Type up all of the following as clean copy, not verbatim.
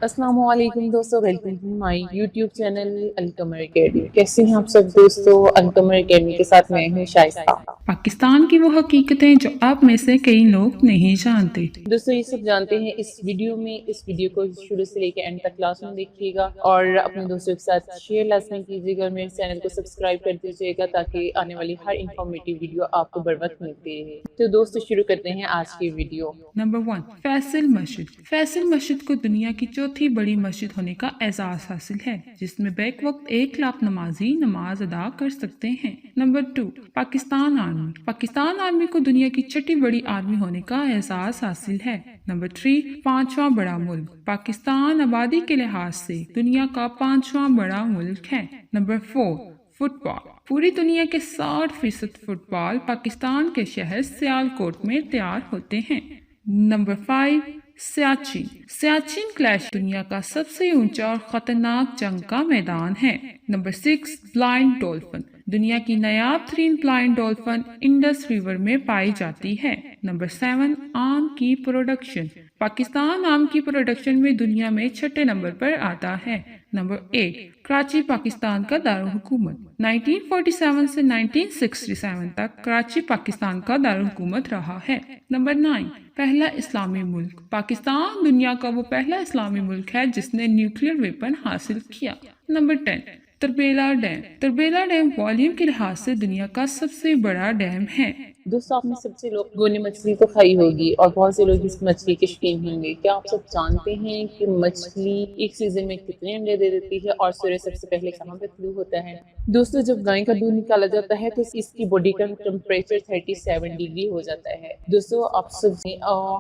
السلام علیکم دوستو، welcome to my YouTube channel Al Qamar Academy. کیسے ہیں آپ سب دوستو؟ القمر اکیڈمی کے ساتھ میں ہوں شائستہ۔ پاکستان کی وہ حقیقتیں جو آپ میں سے کئی لوگ نہیں جانتے۔ دوستو یہ سب جانتے ہیں اس ویڈیو میں، اس ویڈیو کو شروع سے لے کے اینڈ تک لازمی دیکھیے گا اور اپنے دوستوں کے ساتھ شیئر لازمی کیجیے گا اور میرے چینل کو سبسکرائب کر دیجیے گا تاکہ آنے والی ہر انفارمیٹیو ویڈیو آپ کو بر وقت ملتی رہے۔ تو دوستو شروع کرتے ہیں آج کی ویڈیو۔ نمبر 1، فیصل مسجد۔ فیصل مسجد کو دنیا کی چوتھی بڑی مسجد ہونے کا اعزاز حاصل ہے، جس میں بیک وقت 1 لاکھ نمازی نماز ادا کر سکتے ہیں۔ Number 2، Pakistan army. Pakistan army کو دنیا کی چھٹی بڑی آرمی ہونے کا اعزاز حاصل ہے۔ نمبر 3، 5واں بڑا ملک۔ پاکستان آبادی کے لحاظ سے دنیا کا 5واں بڑا ملک ہے۔ نمبر 4، فٹ بال۔ پوری دنیا کے 60% فٹ بال پاکستان کے شہر سیالکوٹ میں تیار ہوتے ہیں۔ نمبر 5، سیاچن۔ سیاچن گلیشیئر دنیا کا سب سے اونچا اور خطرناک جنگ کا میدان ہے۔ Number 6، blind dolphin. دنیا کی نایاب ترین بلائنڈ ڈولفن انڈس ریور میں پائی جاتی ہے۔ نمبر 7، آم کی پروڈکشن۔ پاکستان آم کی پروڈکشن میں دنیا میں 6 نمبر پر آتا ہے۔ نمبر 8، کراچی پاکستان کا دارالحکومت۔ 1947 سے 1967 تک کراچی پاکستان کا دارالحکومت رہا ہے۔ نمبر 9، پہلا اسلامی ملک۔ پاکستان دنیا کا وہ پہلا اسلامی ملک ہے جس نے نیوکلیئر ویپن حاصل کیا۔ Number 10، Tarbela dam. Tarbela dam volume کے لحاظ سے دنیا کا سب سے بڑا ڈیم ہے۔ دوستو آپ میں سب سے لوگ گونی مچھلی تو کھائی ہوگی اور بہت سے لوگ اس مچھلی کے شوقین ہوں گے۔ کیا آپ سب جانتے ہیں کہ مچھلی ایک سیزن میں کتنے انڈے دے دیتی ہے اور سورج سب سے پہلے کہاں پہ طلوع ہوتا ہے؟ دوستو جب گائے کا دودھ نکالا جاتا ہے تو اس کی باڈی کا ٹمپریچر 37 ڈگری ہو جاتا ہے۔ دوستو آپ سب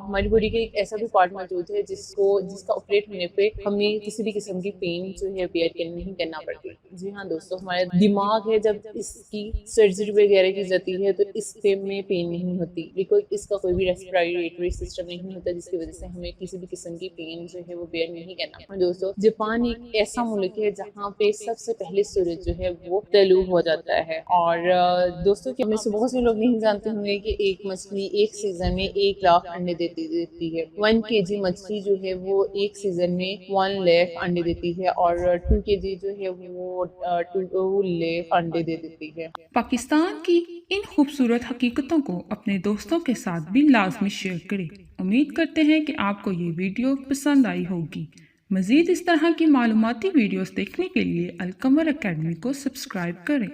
ہماری باڈی کا ایک ایسا بھی پارٹ موجود ہے جس کا آپریٹ ہونے پہ ہمیں کسی بھی قسم کی پین جو ہے بیئر نہیں کرنا پڑتی۔ جی ہاں دوستو، ہمارا دماغ ہے جب اس کی سرجری وغیرہ کی جاتی ہے تو اس پہ میں پین نہیں ہوتی، بیکاز اس کا کوئی بھی ریسپیریٹری سسٹم نہیں ہوتا جس کی وجہ سے ہمیں کسی بھی قسم کی پین جو ہے وہ بیئر نہیں کرنا۔ دوستو جاپان ایک ایسا ملک ہے جہاں پہ سب سے پہلے سورج جو ہے وہ طلوع ہو جاتا ہے۔ اور دوستو کہ ہمیں سے بہت سے لوگ نہیں جانتے ہوں گے کہ ایک مچھلی ایک سیزن میں 1 لاکھ انڈے دیتی ہے۔ 1 kg مچھلی جو ہے وہ ایک سیزن میں 1 لاکھ انڈے دیتی ہے اور 2 kg جو ہے وہ 2 لاکھ انڈے دے دیتی ہے۔ پاکستان کی ان خوبصورت حقیقتوں کو اپنے دوستوں کے ساتھ بھی لازمی شیئر کریں۔ امید کرتے ہیں کہ آپ کو یہ ویڈیو پسند آئی ہوگی۔ مزید اس طرح کی معلوماتی ویڈیوز دیکھنے کے لیے القمر اکیڈمی کو سبسکرائب کریں۔